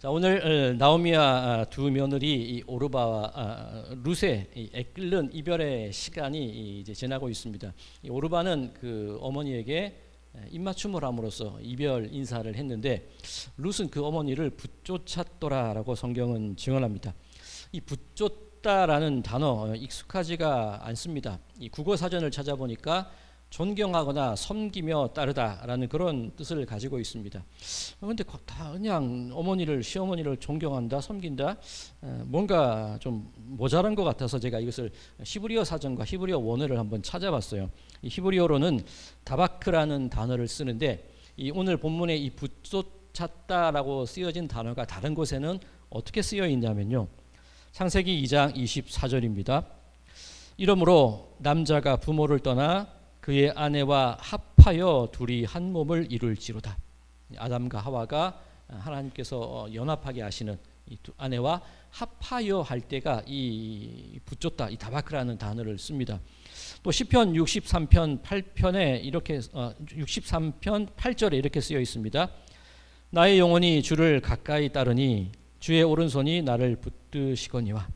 자, 오늘 나오미와 두 며느리 이 오르바와 룻의 애끓는 이별의 시간이 이제 지나고 있습니다. 이 오르바는 그 어머니에게 입맞춤을 함으로써 이별 인사를 했는데 룻은 그 어머니를 붙쫓았더라라고 성경은 증언합니다. 이 붙쫓다라는 단어 익숙하지가 않습니다. 이 국어 사전을 찾아보니까 존경하거나 섬기며 따르다라는 그런 뜻을 가지고 있습니다. 그런데 다 그냥 어머니를 시어머니를 존경한다, 섬긴다, 뭔가 좀 모자란 것 같아서 제가 이것을 히브리어 사전과 히브리어 원어를 한번 찾아봤어요. 이 히브리어로는 다바크라는 단어를 쓰는데 이 오늘 본문에 이 붙쫓았다라고 쓰여진 단어가 다른 곳에는 어떻게 쓰여 있냐면요. 창세기 2장 24절입니다. 이러므로 남자가 부모를 떠나 그의 아내와 합하여 둘이 한 몸을 이룰지로다. 아담과 하와가 하나님께서 연합하게 하시는 이 두 아내와 합하여 할 때가 이 붙쫓다, 이 다바크라는 단어를 씁니다. 또 시편 63편 8편에 이렇게 63편 8절에 이렇게 쓰여 있습니다. 나의 영혼이 주를 가까이 따르니 주의 오른손이 나를 붙드시거니와.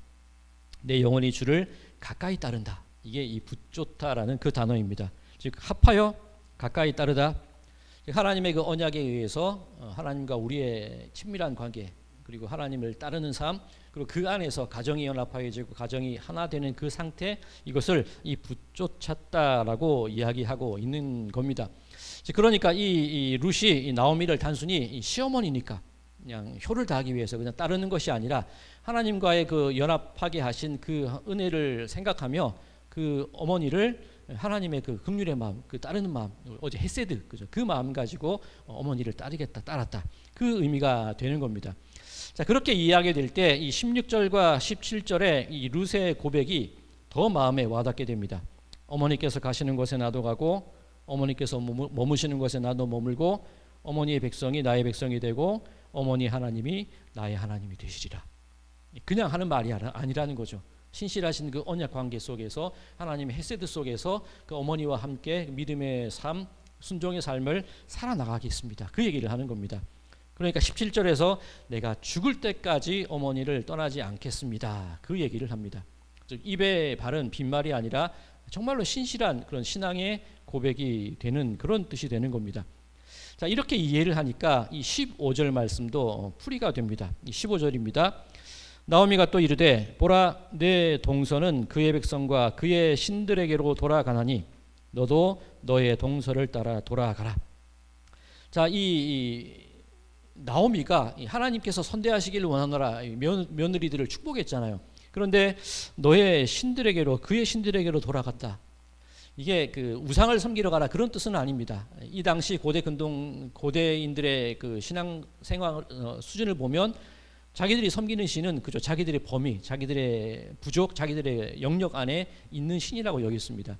내 영혼이 주를 가까이 따른다. 이게 이 붙쫓다라는 그 단어입니다. 즉 합하여 가까이 따르다. 하나님의 그 언약에 의해서 하나님과 우리의 친밀한 관계, 그리고 하나님을 따르는 삶, 그리고 그 안에서 가정이 연합하여지고 가정이 하나 되는 그 상태, 이것을 이 붙쫓았다라고 이야기하고 있는 겁니다. 그러니까 이 룻이 이 나오미를 단순히 이 시어머니니까 그냥 효를 다하기 위해서 그냥 따르는 것이 아니라 하나님과의 그 연합하게 하신 그 은혜를 생각하며 그 어머니를 하나님의 그 긍휼의 마음, 그 따르는 마음, 어제 헤세드, 그죠? 그 마음 가지고 어머니를 따르겠다, 따랐다. 그 의미가 되는 겁니다. 자, 그렇게 이해하게 될 때 이 16절과 17절의 이 룻의 고백이 더 마음에 와닿게 됩니다. 어머니께서 가시는 곳에 나도 가고, 어머니께서 머무시는 곳에 나도 머물고, 어머니의 백성이 나의 백성이 되고, 어머니 하나님이 나의 하나님이 되시리라. 그냥 하는 말이 아니라는 거죠. 신실하신 그 언약 관계 속에서 하나님의 헤세드 속에서 그 어머니와 함께 믿음의 삶, 순종의 삶을 살아나가겠습니다. 그 얘기를 하는 겁니다. 그러니까 17절에서 내가 죽을 때까지 어머니를 떠나지 않겠습니다. 그 얘기를 합니다. 즉 입에 바른 빈말이 아니라 정말로 신실한 그런 신앙의 고백이 되는 그런 뜻이 되는 겁니다. 자, 이렇게 이해를 하니까 이 15절 말씀도 풀이가 됩니다. 이 15절입니다. 나오미가 또 이르되 보라 내 동서는 그의 백성과 그의 신들에게로 돌아가나니 너도 너의 동서를 따라 돌아가라. 자, 이 나오미가 하나님께서 선대하시기를 원하노라 며느리들을 축복했잖아요. 그런데 너의 신들에게로, 그의 신들에게로 돌아갔다. 이게 그 우상을 섬기러 가라 그런 뜻은 아닙니다. 이 당시 고대인들의 그 신앙 생활 수준을 보면 자기들이 섬기는 신은 그저 자기들의 범위, 자기들의 부족, 자기들의 영역 안에 있는 신이라고 여겼습니다.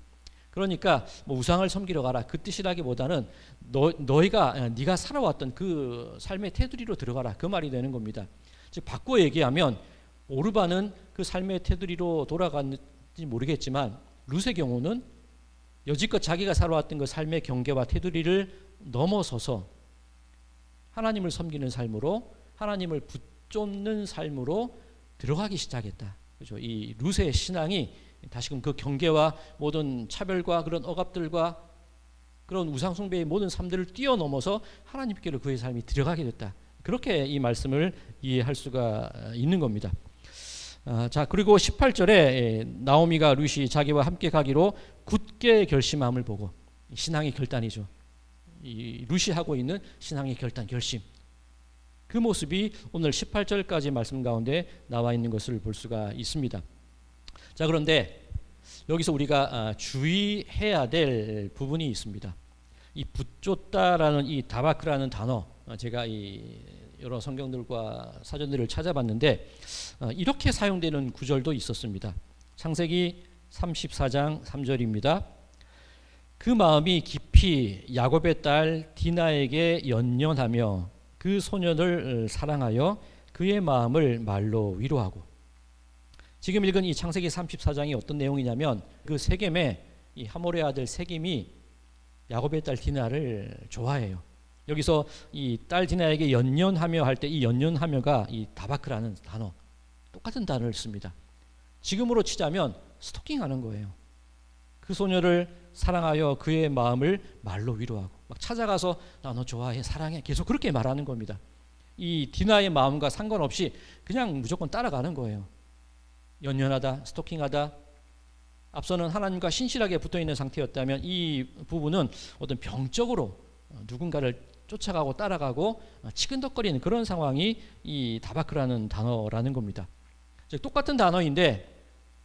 그러니까 뭐 우상을 섬기러 가라 그 뜻이라기보다는 네가 살아왔던 그 삶의 테두리로 들어가라 그 말이 되는 겁니다. 즉 바꿔 얘기하면 오르바는 그 삶의 테두리로 돌아갔는지 모르겠지만 룻의 경우는 여지껏 자기가 살아왔던 그 삶의 경계와 테두리를 넘어서서 하나님을 섬기는 삶으로, 하나님을 쫓는 삶으로 들어가기 시작했다. 그렇죠? 이 룻의 신앙이 다시금 그 경계와 모든 차별과 그런 억압들과 그런 우상 숭배의 모든 삶들을 뛰어넘어서 하나님께로 그의 삶이 들어가게 됐다. 그렇게 이 말씀을 이해할 수가 있는 겁니다. 자, 그리고 18절에 나오미가 룻이 자기와 함께 가기로 굳게 결심함을 보고, 신앙의 결단이죠. 이 룻이 하고 있는 신앙의 결단, 결심. 그 모습이 오늘 18절까지 말씀 가운데 나와 있는 것을 볼 수가 있습니다. 자, 그런데 여기서 우리가 주의해야 될 부분이 있습니다. 이 붙쫓다라는 이 다바크라는 단어, 제가 이 여러 성경들과 사전들을 찾아봤는데 이렇게 사용되는 구절도 있었습니다. 창세기 34장 3절입니다. 그 마음이 깊이 야곱의 딸 디나에게 연연하며 그 소년을 사랑하여 그의 마음을 말로 위로하고. 지금 읽은 이 창세기 34장이 어떤 내용이냐면 그 세겜의 이 하몰의 아들 세겜이 야곱의 딸 디나를 좋아해요. 여기서 이 딸 디나에게 연연하며 할 때 이 연연하며가 이 다바크라는 단어, 똑같은 단어를 씁니다. 지금으로 치자면 스토킹하는 거예요. 그 소녀를 사랑하여 그의 마음을 말로 위로하고 막 찾아가서 나 너 좋아해, 사랑해, 계속 그렇게 말하는 겁니다. 이 디나의 마음과 상관없이 그냥 무조건 따라가는 거예요. 연연하다, 스토킹하다. 앞서는 하나님과 신실하게 붙어있는 상태였다면 이 부분은 어떤 병적으로 누군가를 쫓아가고 따라가고 치근덕거리는 그런 상황이 이 다바크라는 단어라는 겁니다. 즉 똑같은 단어인데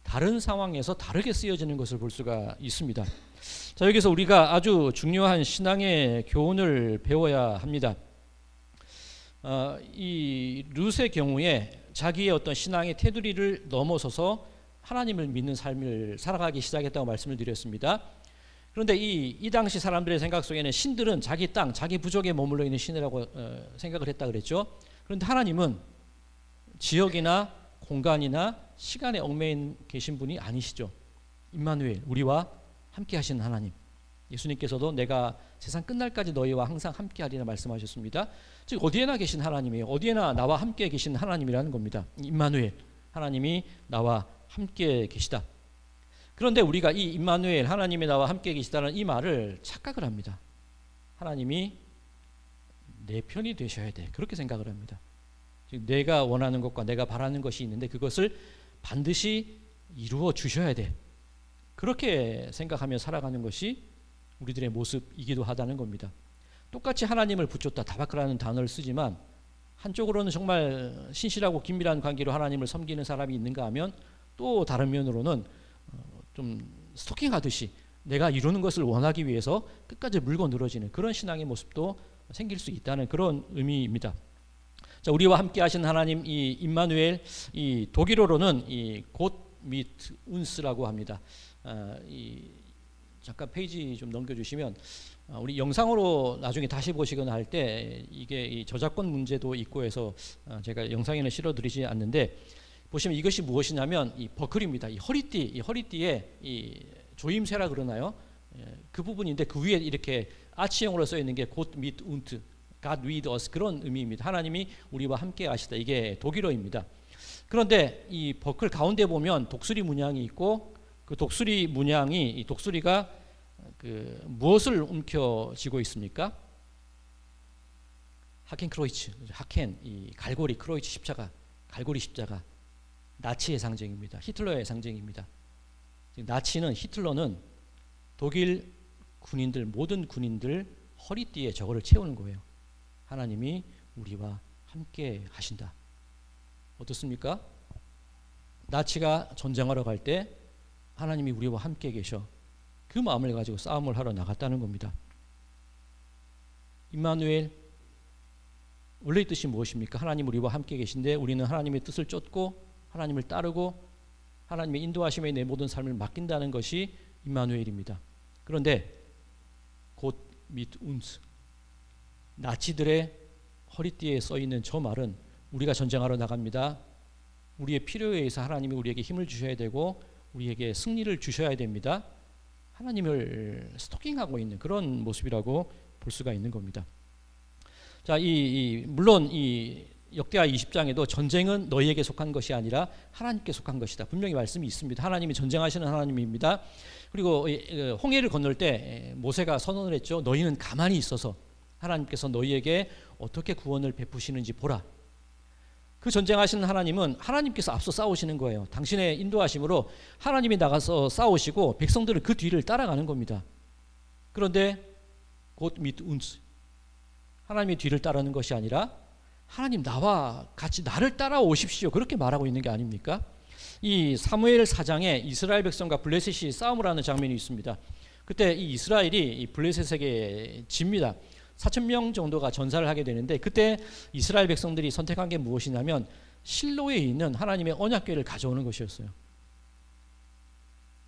다른 상황에서 다르게 쓰여지는 것을 볼 수가 있습니다. 자, 여기서 우리가 아주 중요한 신앙의 교훈을 배워야 합니다. 이 룻의 경우에 자기의 어떤 신앙의 테두리를 넘어서서 하나님을 믿는 삶을 살아가기 시작했다고 말씀을 드렸습니다. 그런데 이 당시 사람들의 생각 속에는 신들은 자기 땅, 자기 부족에 머물러 있는 신이라고 생각을 했다 그랬죠. 그런데 하나님은 지역이나 공간이나 시간에 얽매인 계신 분이 아니시죠. 임마누엘, 우리와 함께 하시는 하나님. 예수님께서도 내가 세상 끝날까지 너희와 항상 함께 하리라 말씀하셨습니다. 즉 어디에나 계신 하나님이에요. 어디에나 나와 함께 계신 하나님이라는 겁니다. 임마누엘, 하나님이 나와 함께 계시다. 그런데 우리가 이 임마누엘, 하나님이 나와 함께 계시다는 이 말을 착각을 합니다. 하나님이 내 편이 되셔야 돼, 그렇게 생각을 합니다. 즉 내가 원하는 것과 내가 바라는 것이 있는데 그것을 반드시 이루어 주셔야 돼, 그렇게 생각하며 살아가는 것이 우리들의 모습이기도 하다는 겁니다. 똑같이 하나님을 붙였다, 다바크라는 단어를 쓰지만 한쪽으로는 정말 신실하고 긴밀한 관계로 하나님을 섬기는 사람이 있는가 하면 또 다른 면으로는 좀 스토킹하듯이 내가 이루는 것을 원하기 위해서 끝까지 물고 늘어지는 그런 신앙의 모습도 생길 수 있다는 그런 의미입니다. 자, 우리와 함께 하신 하나님, 이 임마누엘, 이 독일어로는 이 곧 미트 운스라고 합니다. 잠깐 페이지 좀 넘겨주시면 우리 영상으로 나중에 다시 보시거나 할 때 이게 이 저작권 문제도 있고 해서 제가 영상에는 실어드리지 않는데, 보시면 이것이 무엇이냐면 이 버클입니다. 이 허리띠에 이 조임새라 그러나요? 그 부분인데 그 위에 이렇게 아치형으로 써 있는 게 곧 mit und God with us, 그런 의미입니다. 하나님이 우리와 함께 하시다. 이게 독일어입니다. 그런데 이 버클 가운데 보면 독수리 문양이 있고 그 독수리 문양이, 이 독수리가 그 무엇을 움켜쥐고 있습니까? 하켄 크로이츠, 하켄, 이 갈고리, 크로이츠 십자가, 갈고리 십자가, 나치의 상징입니다. 히틀러의 상징입니다. 나치는, 히틀러는 독일 군인들, 모든 군인들 허리띠에 저거를 채우는 거예요. 하나님이 우리와 함께 하신다. 어떻습니까? 나치가 전쟁하러 갈 때 하나님이 우리와 함께 계셔, 그 마음을 가지고 싸움을 하러 나갔다는 겁니다. 임마누엘, 원래의 뜻이 무엇입니까? 하나님 우리와 함께 계신데 우리는 하나님의 뜻을 쫓고 하나님을 따르고 하나님의 인도하심에 내 모든 삶을 맡긴다는 것이 임마누엘입니다. 그런데 곧 mit uns, 나치들의 허리띠에 써있는 저 말은 우리가 전쟁하러 나갑니다. 우리의 필요에 의해서 하나님이 우리에게 힘을 주셔야 되고 우리에게 승리를 주셔야 됩니다. 하나님을 스토킹하고 있는 그런 모습이라고 볼 수가 있는 겁니다. 자, 물론 이 역대하 20장에도 전쟁은 너희에게 속한 것이 아니라 하나님께 속한 것이다, 분명히 말씀이 있습니다. 하나님이 전쟁하시는 하나님입니다. 그리고 홍해를 건널 때 모세가 선언을 했죠. 너희는 가만히 있어서 하나님께서 너희에게 어떻게 구원을 베푸시는지 보라. 그 전쟁하시는 하나님은 하나님께서 앞서 싸우시는 거예요. 당신의 인도하심으로 하나님이 나가서 싸우시고 백성들은 그 뒤를 따라가는 겁니다. 그런데 곧 mit uns, 하나님의 뒤를 따르는 것이 아니라 하나님 나와 같이 나를 따라오십시오, 그렇게 말하고 있는 게 아닙니까? 이 사무엘 4장에 이스라엘 백성과 블레셋이 싸움을 하는 장면이 있습니다. 그때 이 이스라엘이 이 블레셋에게 집니다. 4,000명 정도가 전사를 하게 되는데 그때 이스라엘 백성들이 선택한 게 무엇이냐면 실로에 있는 하나님의 언약궤를 가져오는 것이었어요.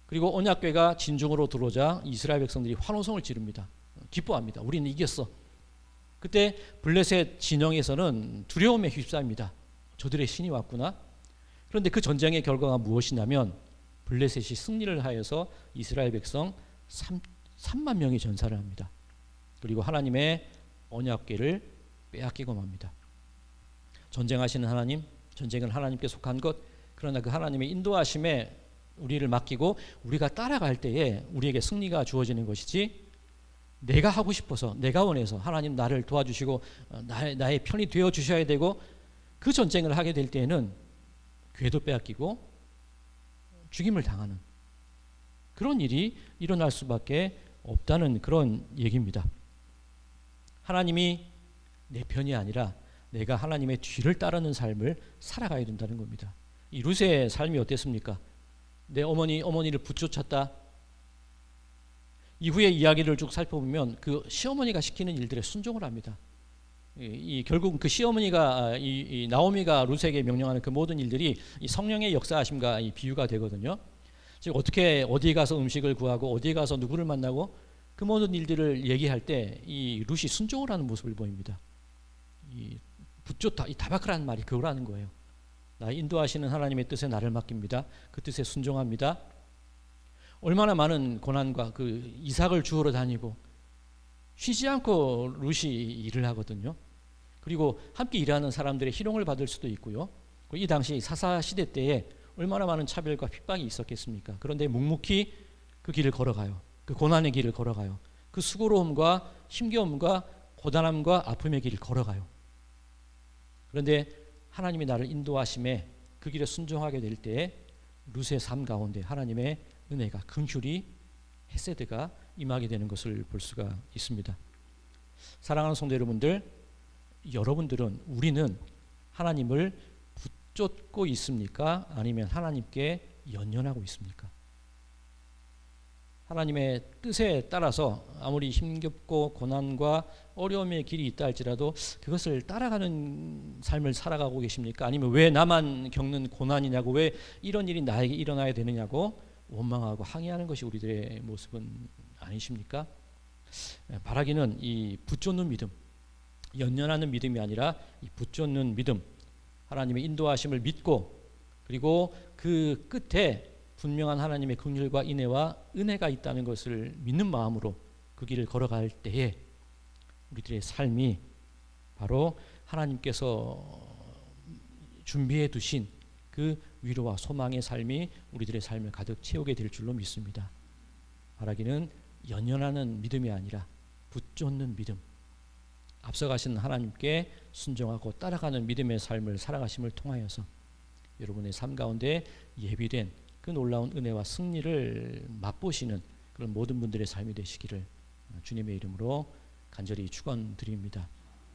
그리고 언약궤가 진중으로 들어오자 이스라엘 백성들이 환호성을 지릅니다. 기뻐합니다. 우리는 이겼어. 그때 블레셋 진영에서는 두려움에 휩싸입니다. 저들의 신이 왔구나. 그런데 그 전쟁의 결과가 무엇이냐면 블레셋이 승리를 하여서 이스라엘 백성 3만 명이 전사를 합니다. 그리고 하나님의 언약궤를 빼앗기고 맙니다. 전쟁하시는 하나님, 전쟁은 하나님께 속한 것, 그러나 그 하나님의 인도하심에 우리를 맡기고 우리가 따라갈 때에 우리에게 승리가 주어지는 것이지, 내가 하고 싶어서, 내가 원해서 하나님 나를 도와주시고 나의 편이 되어 주셔야 되고 그 전쟁을 하게 될 때에는 궤도 빼앗기고 죽임을 당하는 그런 일이 일어날 수밖에 없다는 그런 얘기입니다. 하나님이 내 편이 아니라 내가 하나님의 뒤를 따르는 삶을 살아가야 된다는 겁니다. 이 루세의 삶이 어땠습니까? 내 어머니를 붙쫓았다. 이후의 이야기를 쭉 살펴보면 그 시어머니가 시키는 일들에 순종을 합니다. 결국 그 시어머니가 이 나오미가 루세에게 명령하는 그 모든 일들이 이 성령의 역사하심과 이 비유가 되거든요. 즉 어떻게 어디에 가서 음식을 구하고 어디에 가서 누구를 만나고 그 모든 일들을 얘기할 때 이 룻이 순종을 하는 모습을 보입니다. 이 붙쫓다, 이 다바크라는 말이 그거라는 거예요. 나 인도하시는 하나님의 뜻에 나를 맡깁니다. 그 뜻에 순종합니다. 얼마나 많은 고난과 그 이삭을 주우러 다니고 쉬지 않고 룻이 일을 하거든요. 그리고 함께 일하는 사람들의 희롱을 받을 수도 있고요. 이 당시 사사 시대 때에 얼마나 많은 차별과 핍박이 있었겠습니까? 그런데 묵묵히 그 길을 걸어가요. 그 고난의 길을 걸어가요. 그 수고로움과 힘겨움과 고단함과 아픔의 길을 걸어가요. 그런데 하나님이 나를 인도하심에 그 길에 순종하게 될 때에 룻의 삶 가운데 하나님의 은혜가, 긍휼이, 헤세드가 임하게 되는 것을 볼 수가 있습니다. 사랑하는 성도 여러분들, 우리는 하나님을 붙잡고 있습니까? 아니면 하나님께 연연하고 있습니까? 하나님의 뜻에 따라서 아무리 힘겹고 고난과 어려움의 길이 있다 할지라도 그것을 따라가는 삶을 살아가고 계십니까? 아니면 왜 나만 겪는 고난이냐고, 왜 이런 일이 나에게 일어나야 되느냐고 원망하고 항의하는 것이 우리들의 모습은 아니십니까? 바라기는 이 붙잡는 믿음, 연연하는 믿음이 아니라 이 붙잡는 믿음, 하나님의 인도하심을 믿고 그리고 그 끝에 분명한 하나님의 긍휼과 인애와 은혜가 있다는 것을 믿는 마음으로 그 길을 걸어갈 때에 우리들의 삶이 바로 하나님께서 준비해 두신 그 위로와 소망의 삶이 우리들의 삶을 가득 채우게 될 줄로 믿습니다. 바라기는 연연하는 믿음이 아니라 붙잡는 믿음, 앞서가신 하나님께 순종하고 따라가는 믿음의 삶을 살아가심을 통하여서 여러분의 삶 가운데 예비된 그 놀라운 은혜와 승리를 맛보시는 그런 모든 분들의 삶이 되시기를 주님의 이름으로 간절히 축원드립니다.